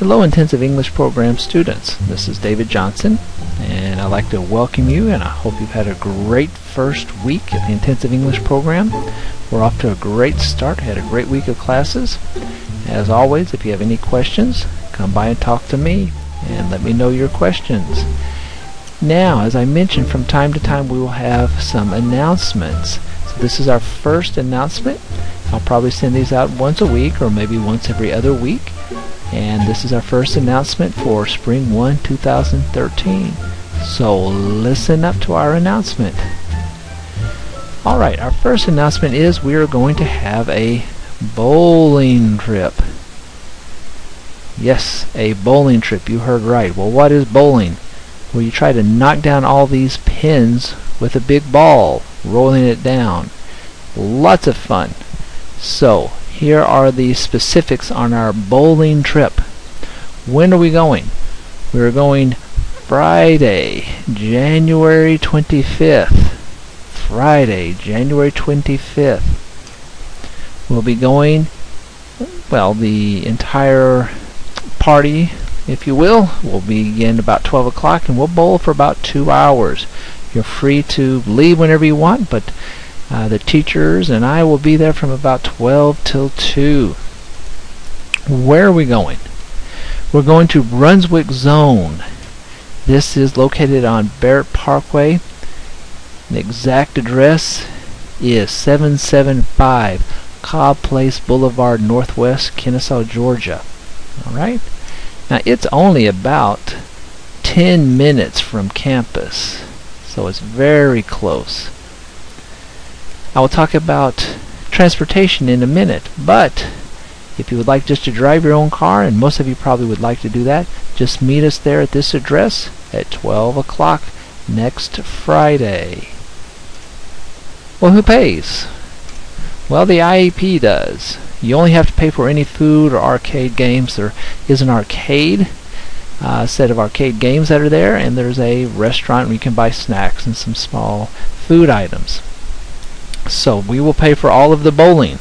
Hello Intensive English Program students, this is David Johnson and I'd like to welcome you, and I hope you've had a great first week at the Intensive English Program. We're off to a great start, had a great week of classes. As always, if you have any questions, come by and talk to me and let me know your questions. Now, as I mentioned, from time to time we will have some announcements. So this is our first announcement. I'll probably send these out once a week or maybe once every other week. And this is our first announcement for Spring 1, 2013. So listen up to our announcement. Alright, our first announcement is we are going to have a bowling trip. Yes, a bowling trip. You heard right. Well, what is bowling? Well, you try to knock down all these pins with a big ball, rolling it down. Lots of fun. So, here are the specifics on our bowling trip. When are we going? We're going Friday, January 25th. Friday, January 25th. We'll be going, well, the entire party, if you will begin about 12 o'clock and we'll bowl for about 2 hours. You're free to leave whenever you want, but the teachers and I will be there from about 12 till 2. Where are we going? We're going to Brunswick Zone. This is located on Barrett Parkway. The exact address is 775 Cobb Place Boulevard Northwest, Kennesaw, Georgia. Alright? Now it's only about 10 minutes from campus, so it's very close. I will talk about transportation in a minute, but if you would like just to drive your own car, and most of you probably would like to do that, just meet us there at this address at 12 o'clock next Friday. Well, who pays? Well, the IEP does. You only have to pay for any food or arcade games. There is an arcade, set of arcade games that are there, and there's a restaurant where you can buy snacks and some small food items. So we will pay for all of the bowling.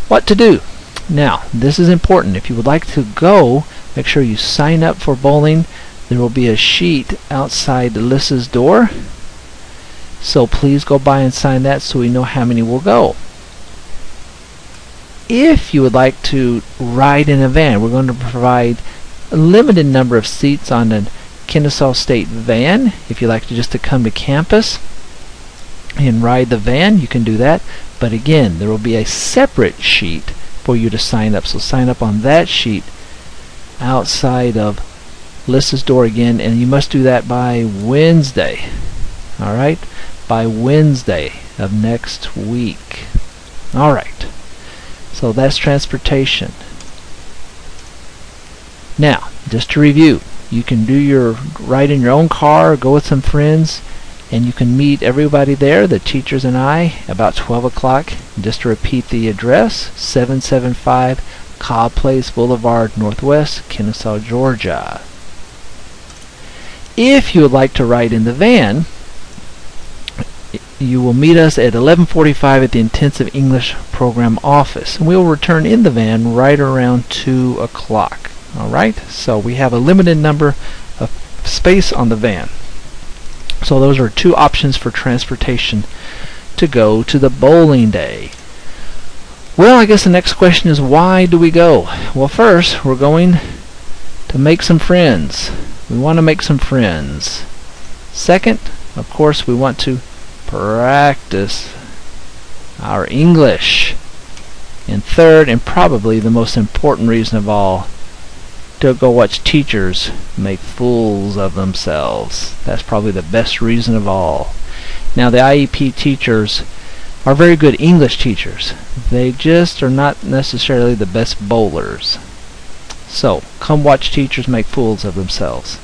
What to do? Now, this is important. If you would like to go, make sure you sign up for bowling. There will be a sheet outside Alyssa's door. So please go by and sign that so we know how many will go. If you would like to ride in a van, we're going to provide a limited number of seats on the Kennesaw State van. If you'd like just to come to campus and ride the van, you can do that. But again, there will be a separate sheet for you to sign up. So sign up on that sheet outside of Alyssa's door again, and you must do that by Wednesday. Alright? By Wednesday of next week. Alright. So that's transportation. Now, just to review, you can do your ride in your own car, go with some friends, and you can meet everybody there, the teachers and I, about 12 o'clock. Just to repeat the address, 775 Cobb Place Boulevard Northwest, Kennesaw, Georgia. If you would like to ride in the van, you will meet us at 11:45 at the Intensive English Program office, and we will return in the van right around 2 o'clock. Alright, so we have a limited number of space on the van. So those are two options for transportation to go to the bowling day. Well, I guess the next question is, why do we go? Well, first, we're going to make some friends. We want to make some friends. Second, of course, we want to practice our English. And third, and probably the most important reason of all, to go watch teachers make fools of themselves. That's probably the best reason of all. Now, the IEP teachers are very good English teachers. They just are not necessarily the best bowlers. So, come watch teachers make fools of themselves.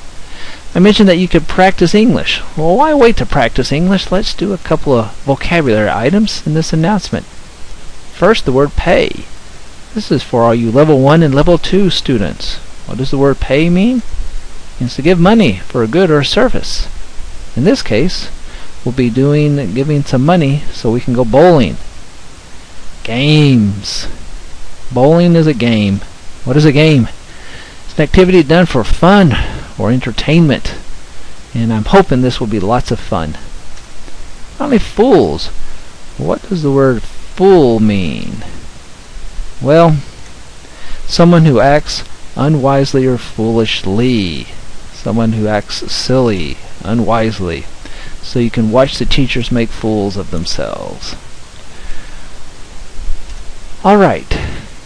I mentioned that you could practice English. Well, why wait to practice English? Let's do a couple of vocabulary items in this announcement. First, the word pay. This is for all you level 1 and level 2 students. What does the word pay mean? It means to give money for a good or a service. In this case, we'll be giving some money so we can go bowling. Games. Bowling is a game. What is a game? It's an activity done for fun or entertainment, and I'm hoping this will be lots of fun. Finally, fools. What does the word fool mean? Well, someone who acts unwisely or foolishly. Someone who acts silly, unwisely. So you can watch the teachers make fools of themselves. Alright,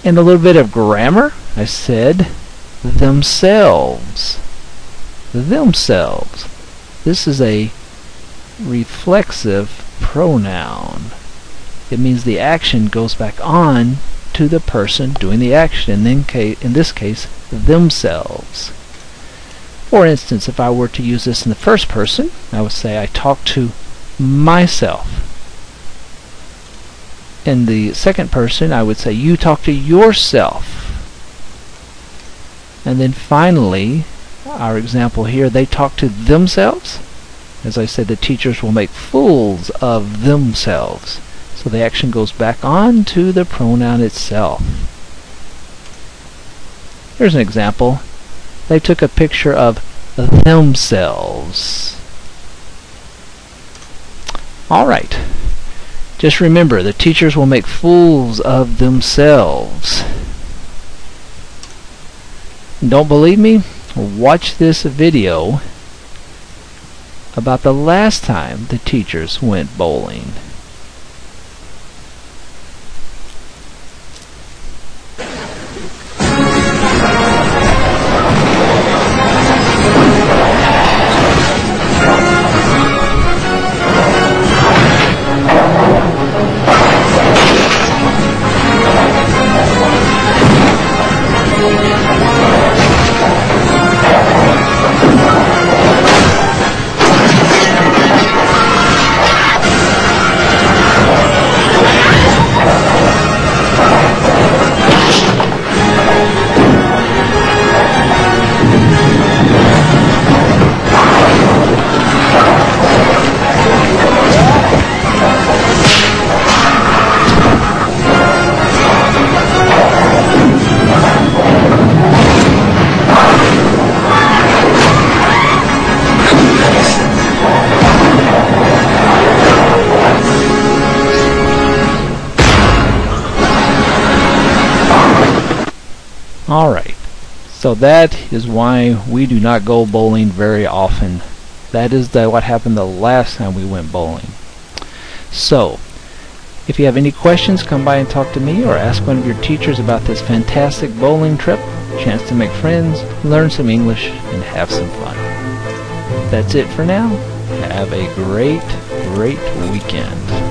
and a little bit of grammar. I said themselves. Themselves. This is a reflexive pronoun. It means the action goes back on to the person doing the action, in this case, themselves. For instance, if I were to use this in the first person, I would say I talk to myself. In the second person, I would say you talk to yourself. And then finally, our example here, they talk to themselves. As I said, the teachers will make fools of themselves. So the action goes back on to the pronoun itself. Here's an example. They took a picture of themselves. Alright. Just remember, the teachers will make fools of themselves. Don't believe me? Watch this video about the last time the teachers went bowling. Alright, so that is why we do not go bowling very often. That is what happened the last time we went bowling. So, if you have any questions, come by and talk to me or ask one of your teachers about this fantastic bowling trip. Chance to make friends, learn some English, and have some fun. That's it for now. Have a great weekend.